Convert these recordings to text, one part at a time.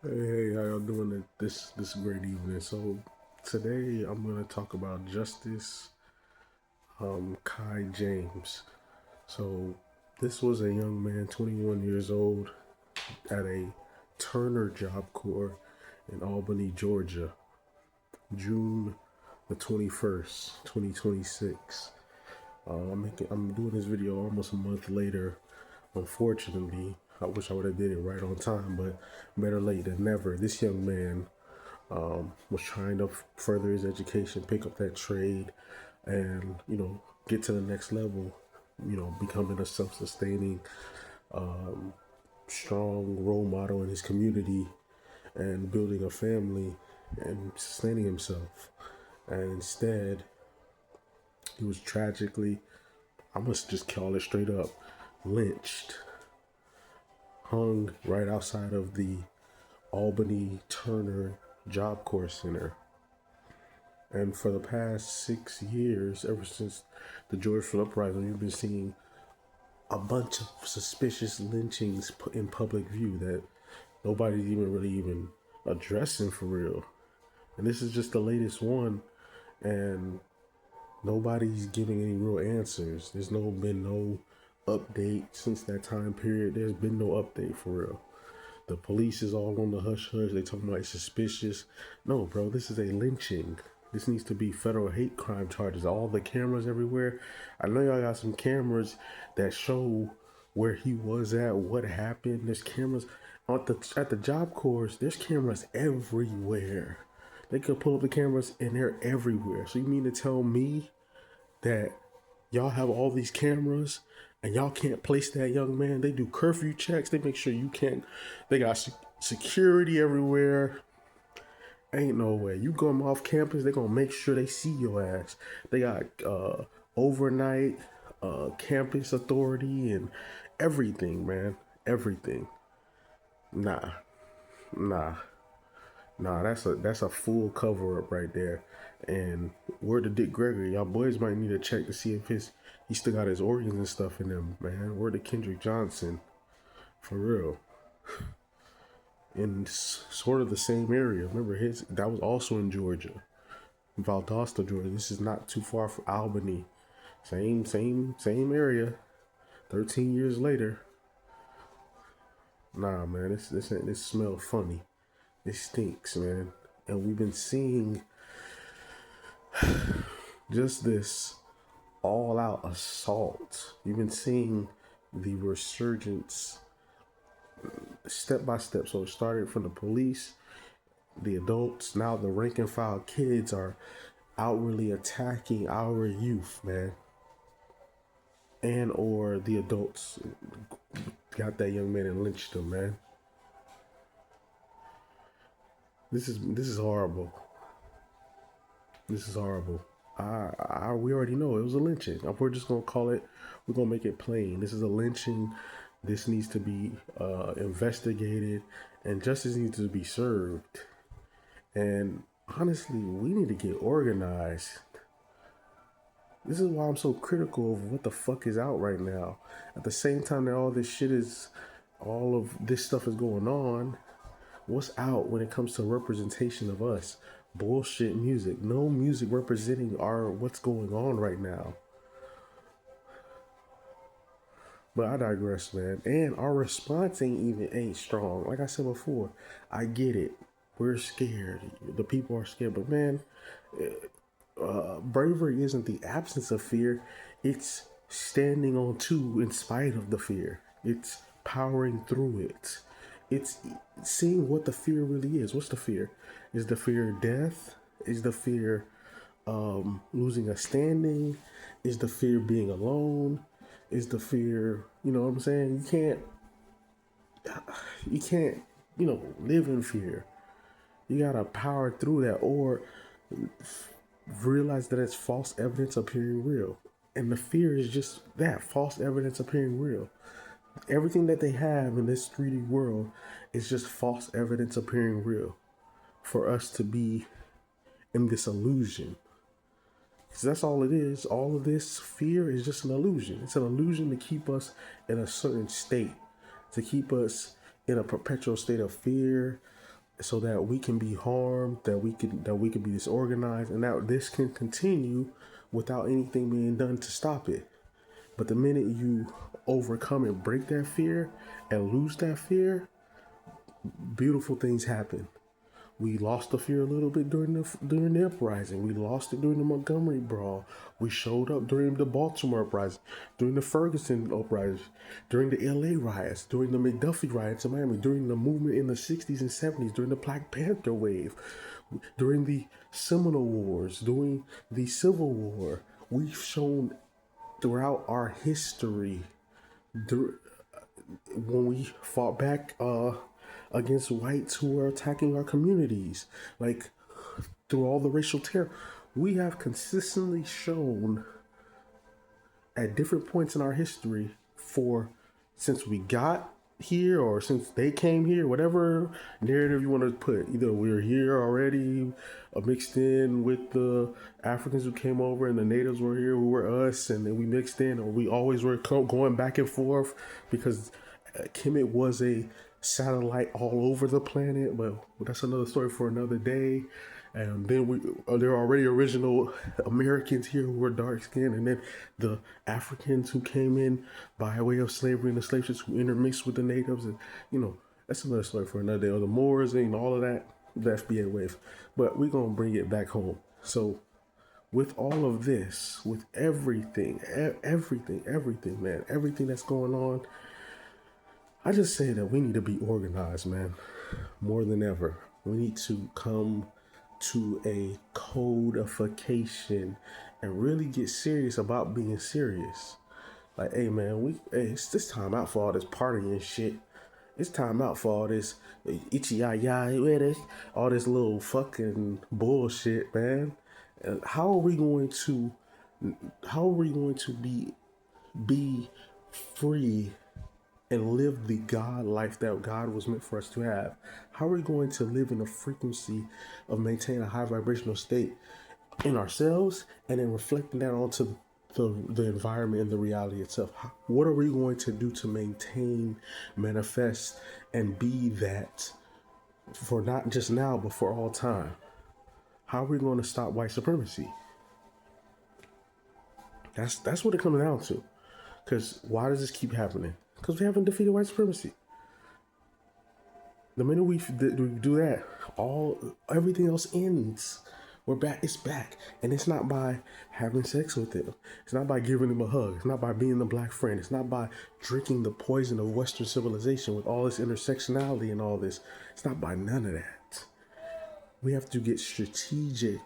Hey, how y'all doing this great evening? So today I'm gonna talk about Justice Kai James. So this was a young man, 21 years old, at a Turner Job Corps in Albany, Georgia, June the 21st, 2026. I'm doing this video almost a month later. Unfortunately, I wish I would have did it right on time, but better late than never. This young man was trying to further his education, pick up that trade, and get to the next level. Becoming a self-sustaining, strong role model in his community, and building a family and sustaining himself. And instead, he was tragically, I must just call it straight up, lynched, hung right outside of the Albany Turner Job Corps Center. And for the past 6 years, ever since the George Floyd uprising, we've been seeing a bunch of suspicious lynchings in public view that nobody's even addressing for real. And this is just the latest one, and nobody's giving any real answers. There's been no update since that time period. There's been no update for real. The police is all on the hush hush. They talking about suspicious. No, bro, this is a lynching. This needs to be federal hate crime charges. All the cameras everywhere. I know y'all got some cameras that show where he was at, what happened. There's cameras at the job corps. There's cameras everywhere. They could pull up the cameras and they're everywhere. So you mean to tell me that y'all have all these cameras and y'all can't place that young man? They do curfew checks. They make sure you can't. They got security everywhere. Ain't no way. You come off campus, they gonna make sure they see your ass. They got overnight campus authority and everything, man. Everything. Nah, nah, nah. That's a full cover up right there. And word to Dick Gregory, y'all boys might need to check to see if he still got his organs and stuff in him, man. Word to Kendrick Johnson, for real. In sort of the same area. Remember that was also in Georgia, Valdosta, Georgia. This is not too far from Albany. Same area. 13 years later. Nah, man, this smells funny. It stinks, man. And we've been seeing just this all out assault. You've been seeing the resurgence step by step. So it started from the police, the adults, now the rank and file kids are outwardly attacking our youth, man. And or the adults got that young man and lynched him, man. This is horrible. This is horrible. We already know it was a lynching. We're just gonna call it. We're gonna make it plain. This is a lynching. This needs to be investigated, and justice needs to be served. And honestly, we need to get organized. This is why I'm so critical of what the fuck is out right now. At the same time that all of this stuff is going on, what's out when it comes to representation of us? Bullshit music. No music representing what's going on right now. But I digress, man. And our response ain't strong. Like I said before, I get it. We're scared. The people are scared. But man, bravery isn't the absence of fear. It's standing on two in spite of the fear. It's powering through it. It's seeing what the fear really is. What's the fear? Is the fear death? Is the fear losing a standing? Is the fear being alone? Is the fear, you know what I'm saying? You can't, live in fear. You gotta power through that, or realize that it's false evidence appearing real. And the fear is just that, false evidence appearing real. Everything that they have in this 3D world is just false evidence appearing real for us to be in this illusion. Because that's all it is. All of this fear is just an illusion. It's an illusion to keep us in a certain state, to keep us in a perpetual state of fear, so that we can be harmed, that we can be disorganized, and that this can continue without anything being done to stop it. But the minute you overcome and break that fear and lose that fear, beautiful things happen. We lost the fear a little bit during the uprising. We lost it during the Montgomery brawl. We showed up during the Baltimore uprising, during the Ferguson uprising, during the LA riots, during the McDuffie riots in Miami, during the movement in the 60s and 70s, during the Black Panther wave, during the Seminole Wars, during the Civil War. We've shown throughout our history, when we fought back against whites who were attacking our communities, like through all the racial terror, we have consistently shown at different points in our history, for since we got here or since they came here, whatever narrative you want to put, either we're here already, mixed in with the Africans who came over and the natives were here who were us, and then we mixed in, or we always were going back and forth because Kemet was a satellite all over the planet, but that's another story for another day. And then there are already original Americans here who were dark skinned, and then the Africans who came in by way of slavery and the slave ships who intermixed with the natives, and that's another story for another day. Or the Moors and all of that, the FBA wave. But we're gonna bring it back home. So with all of this, with everything, man, everything that's going on, I just say that we need to be organized, man, more than ever. We need to come to a codification and really get serious about being serious. Like, hey, man, it's this time out for all this partying shit. It's time out for all this itchy all this little fucking bullshit, man. How are we going to be free and live the God life that God was meant for us to have? How are we going to live in a frequency of maintaining a high vibrational state in ourselves and then reflecting that onto the environment and the reality itself? What are we going to do to maintain, manifest, and be that for not just now, but for all time? How are we going to stop white supremacy? That's what it comes down to. Because why does this keep happening? Because we haven't defeated white supremacy. The minute we do that, everything else ends. We're back. It's back, and it's not by having sex with them. It's not by giving them a hug. It's not by being the black friend. It's not by drinking the poison of Western civilization with all this intersectionality and all this. It's not by none of that. We have to get strategic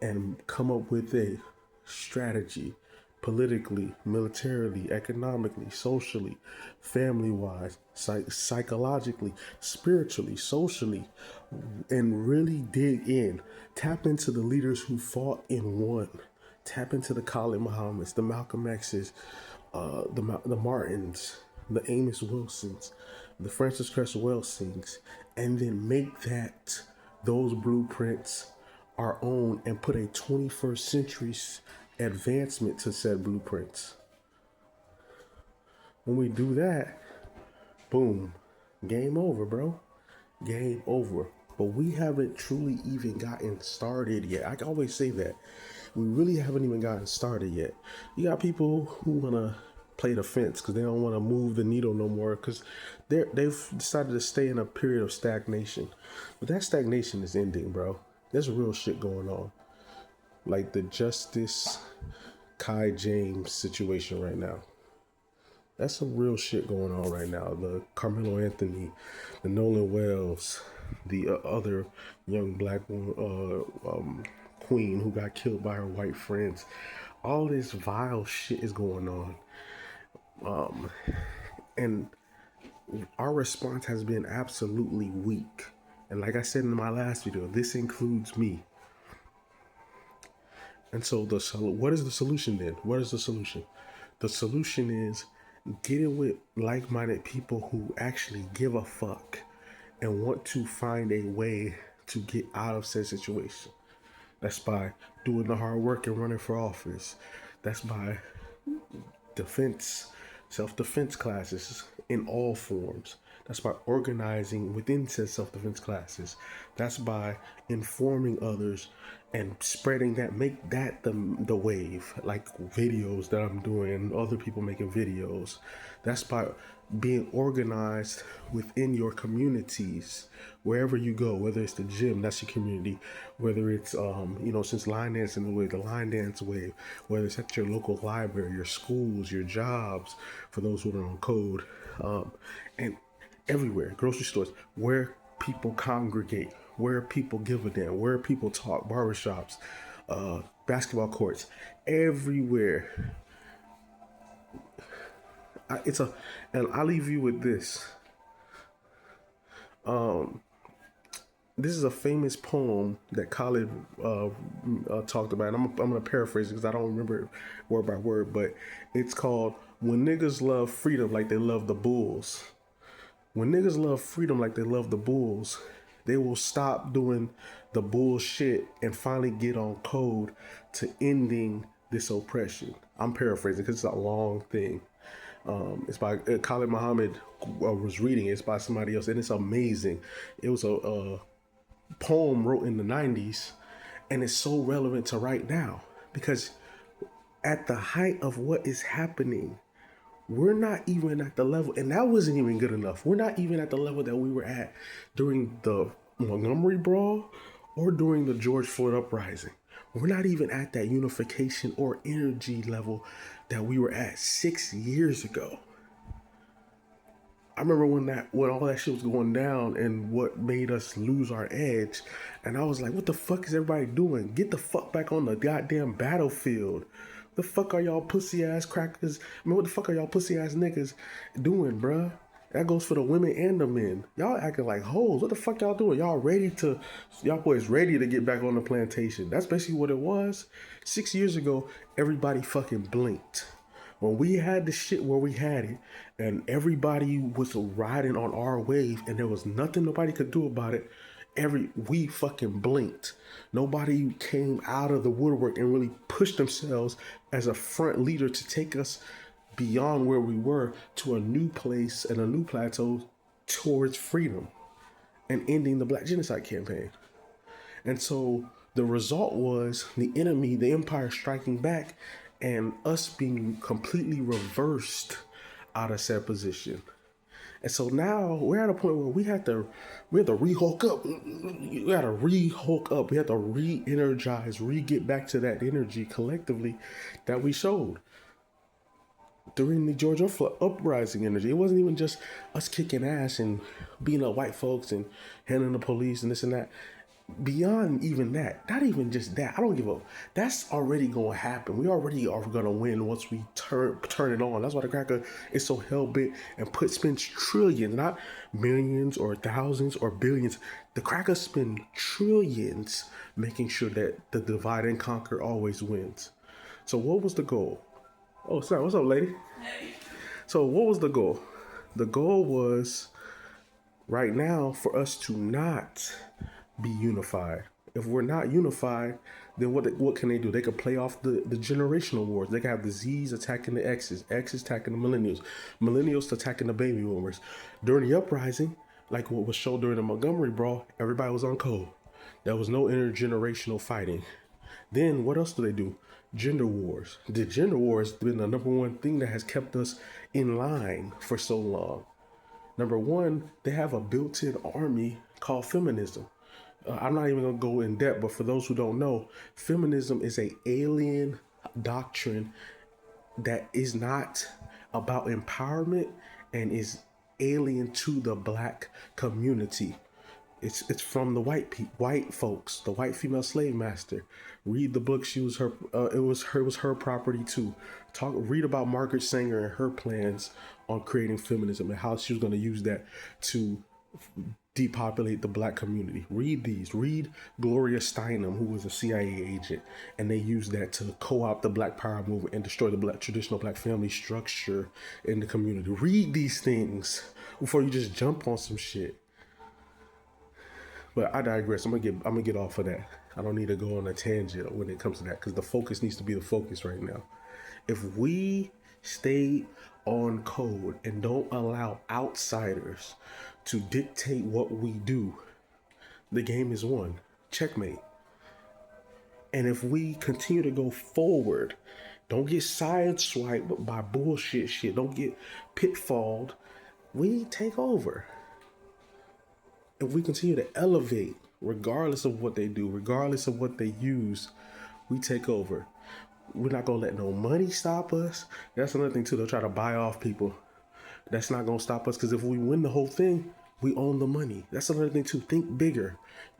and come up with a strategy, politically, militarily, economically, socially, family-wise, psychologically, spiritually, socially, and really dig in. Tap into the leaders who fought and won. Tap into the Khalid Muhammads, the Malcolm X's, the Martins, the Amos Wilsons, the Francis Cress Welsings, and then make those blueprints our own and put a 21st century advancement to said blueprints. When we do that, boom, game over, bro. Game over. But we haven't truly even gotten started yet. I always say that. We really haven't even gotten started yet. You got people who want to play the fence because they don't want to move the needle no more because they've decided to stay in a period of stagnation. But that stagnation is ending, bro. There's real shit going on. Like the Justice Kai James situation right now. That's some real shit going on right now. The Carmelo Anthony, the Nolan Wells, the other young black queen who got killed by her white friends. All this vile shit is going on. And our response has been absolutely weak. And like I said in my last video, this includes me. And so what is the solution then? What is the solution? The solution is getting with like-minded people who actually give a fuck and want to find a way to get out of said situation. That's by doing the hard work and running for office. That's by self-defense classes in all forms. That's by organizing within said self-defense classes. That's by informing others and spreading that, make that the wave, like videos that I'm doing and other people making videos. That's by being organized within your communities, wherever you go, whether it's the gym, that's your community, whether it's since line dancing the way, the line dance wave, whether it's at your local library, your schools, your jobs, for those who are on code, and everywhere, grocery stores, where people congregate, where people give a damn, where people talk, barbershops, basketball courts, everywhere. And I'll leave you with this. This is a famous poem that Khalid talked about. And I'm going to paraphrase it because I don't remember it word by word, but it's called "When Niggas Love Freedom Like They Love the Bulls." When niggas love freedom like they love the bulls, they will stop doing the bullshit and finally get on code to ending this oppression. I'm paraphrasing because it's a long thing. It's by Khalid Muhammad. Was reading it. It's by somebody else, and it's amazing. It was a poem wrote in the 90s, and it's so relevant to right now because at the height of what is happening, we're not even at the level, and that wasn't even good enough. We're not even at the level that we were at during the Montgomery Brawl or during the George Floyd uprising. We're not even at that unification or energy level that we were at 6 years ago. I remember when all that shit was going down and what made us lose our edge, and I was like, what the fuck is everybody doing? Get the fuck back on the goddamn battlefield. The fuck are y'all pussy ass crackers? I mean, what the fuck are y'all pussy ass niggas doing, bruh? That goes for the women and the men. Y'all acting like hoes. What the fuck y'all doing? Y'all boys ready to get back on the plantation. That's basically what it was. 6 years ago, everybody fucking blinked. When we had the shit where we had it and everybody was riding on our wave and there was nothing nobody could do about it, we fucking blinked. Nobody came out of the woodwork and really pushed themselves as a front leader to take us beyond where we were to a new place and a new plateau towards freedom and ending the Black Genocide Campaign. And so the result was the enemy, the empire, striking back and us being completely reversed out of said position. And so now we're at a point where we have to re-hulk up. We got to re-hulk up. We have to re-energize, get back to that energy collectively that we showed during the Georgia uprising energy. It wasn't even just us kicking ass and being up white folks and handling the police and this and that. Beyond even that, not even just that, I don't give a. That's already going to happen. We already are going to win once we turn it on. That's why the cracker is so hell bent and spends trillions, not millions or thousands or billions. The cracker spends trillions making sure that the divide and conquer always wins. So what was the goal? Oh, sorry. What's up, lady? Hey. So what was the goal? The goal was right now for us to not be unified. If we're not unified, then what can they do? They could play off the generational wars. They can have the Z's attacking the X's, X's attacking the millennials, millennials attacking the baby boomers. During the uprising, like what was shown during the Montgomery Brawl, everybody was on code. There was no intergenerational fighting. Then what else do they do? Gender wars. The gender wars has been the number one thing that has kept us in line for so long. Number one, they have a built-in army called feminism. I'm not even going to go in depth, but for those who don't know, feminism is an alien doctrine that is not about empowerment and is alien to the Black community. It's from the white folks, the white female slave master. Read the book. It was her property too. Read about Margaret Sanger and her plans on creating feminism and how she was going to use that to depopulate the Black community. Read these. Read Gloria Steinem, who was a CIA agent, and they used that to co-opt the Black Power movement and destroy the traditional Black family structure in the community. Read these things before you just jump on some shit. But I digress. I'm gonna get off of that. I don't need to go on a tangent when it comes to that because the focus needs to be the focus right now. If we stay on code and don't allow outsiders to dictate what we do, the game is won. Checkmate. And if we continue to go forward, don't get sideswiped by bullshit shit, don't get pitfalled, we take over. If we continue to elevate, regardless of what they do, regardless of what they use, we take over. We're not gonna let no money stop us. That's another thing too. They'll try to buy off people. That's not gonna stop us, because if we win the whole thing, we own the money. That's another thing too. Think bigger.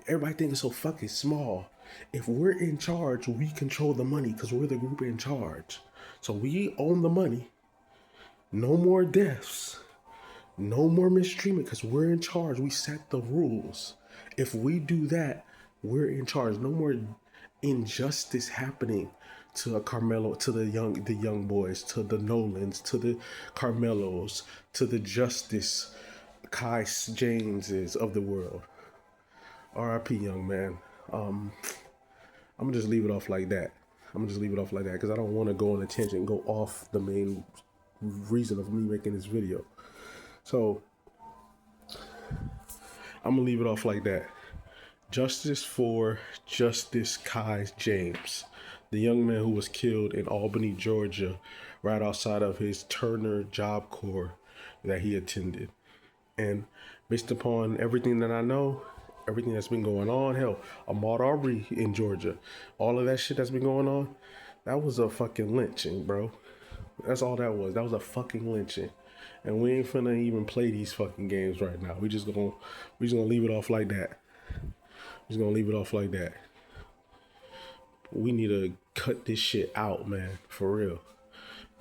Everybody thinking so fucking small. If we're in charge, we control the money because we're the group in charge. So we own the money. No more deaths. No more mistreatment because we're in charge. We set the rules. If we do that, we're in charge. No more injustice happening to a Carmelo, to the young boys, to the Nolans, to the Carmelos, to the Justice Kai Jameses of the world. R.I.P. young man. I'm gonna just leave it off like that. Because I don't want to go on a tangent and go off the main reason of me making this video. So I'm gonna leave it off like that. Justice for Justice Kai James, the young man who was killed in Albany, Georgia, right outside of his Turner Job Corps that he attended. And based upon everything that I know, everything that's been going on, hell, Ahmaud Arbery in Georgia, all of that shit that's been going on, that was a fucking lynching, bro. That's all that was. That was a fucking lynching. And we ain't finna even play these fucking games right now. We just gonna leave it off like that. We need to cut this shit out, man, for real.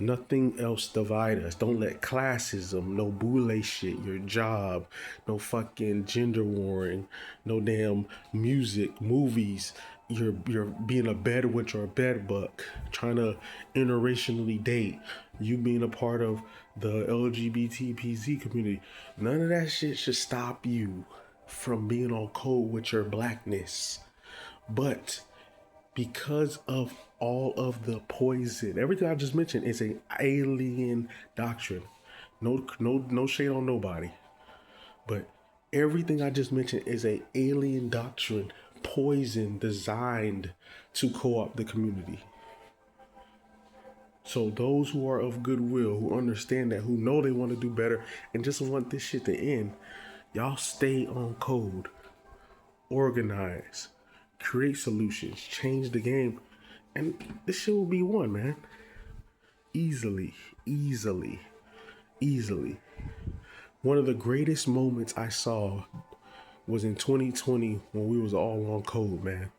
Nothing else divide us. Don't let classism, no boule shit, your job, no fucking gender warring, no damn music, movies, you're being a bedwitch or a bedbuck, trying to interracially date, you being a part of the LGBTPZ community. None of that shit should stop you from being on code with your blackness. But because of all of the poison, everything I just mentioned is an alien doctrine. No shade on nobody. But everything I just mentioned is an alien doctrine, poison designed to co-opt the community. So those who are of goodwill, who understand that, who know they want to do better and just want this shit to end, y'all stay on code. Organize. Create solutions. Change the game. And this shit will be won, man. Easily. One of the greatest moments I saw was in 2020 when we was all on code, man.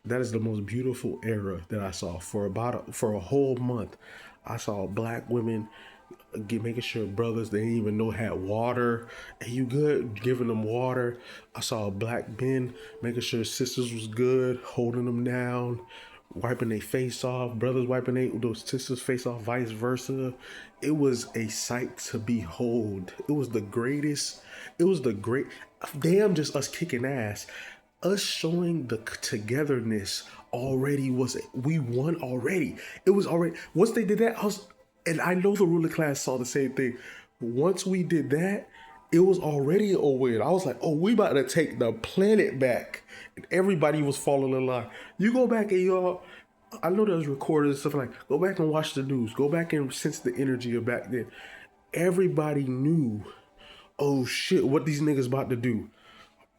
That is the most beautiful era that I saw. For a whole month, I saw black women making sure brothers they didn't even know had water. Hey, you good? Giving them water. I saw black men making sure sisters was good, holding them down, wiping their face off. Brothers wiping those sisters' face off, vice versa. It was a sight to behold. It was the greatest. Damn, just us kicking ass. Us showing the togetherness already we won already. It was already, once they did that, and I know the ruling class saw the same thing. Once we did that, it was already a win. I was like, oh, we about to take the planet back. And everybody was falling in line. You go back and y'all, I know there's recorders and stuff like, go back and watch the news. Go back and sense the energy of back then. Everybody knew, oh shit, what these niggas about to do.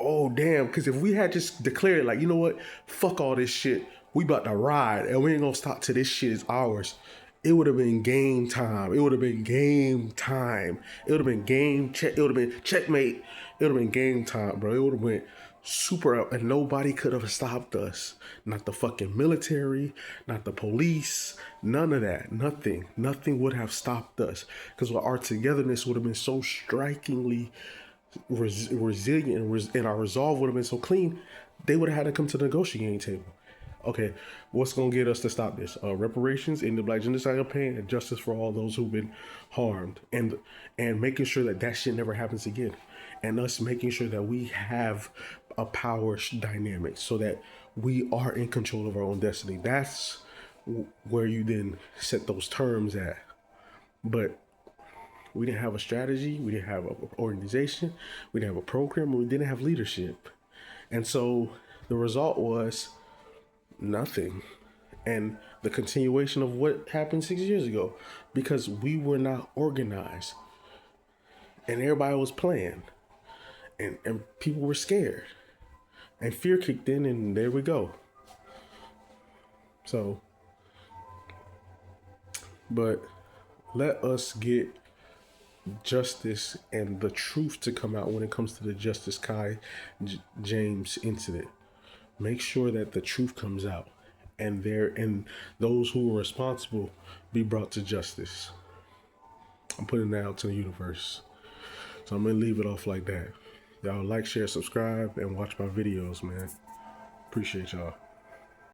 Oh, damn, because if we had just declared, like, you know what, fuck all this shit, we about to ride, and we ain't gonna stop till this shit is ours, it would have been game time. It would have been game time. It would have been it would have been checkmate. It would have been game time, bro. It would have been super up, and nobody could have stopped us. Not the fucking military, not the police, none of that. Nothing would have stopped us, because our togetherness would have been so strikingly resilient, and our resolve would have been so clean, they would have had to come to the negotiating table. Okay, what's gonna get us to stop this? Reparations, end the black genocide campaign, and justice for all those who've been harmed, and making sure that shit never happens again, and us making sure that we have a power dynamic so that we are in control of our own destiny. That's where you then set those terms at. But we didn't have a strategy, we didn't have an organization, we didn't have a program, we didn't have leadership. And so the result was nothing. And the continuation of what happened 6 years ago, because we were not organized and everybody was playing, and people were scared and fear kicked in, and there we go. So, but let us get justice and the truth to come out when it comes to the Justice James incident. Make sure that the truth comes out, and those who are responsible be brought to justice. I'm putting that out to the universe. So I'm gonna leave it off like that. Y'all like, share, subscribe, and watch my videos, man. Appreciate y'all.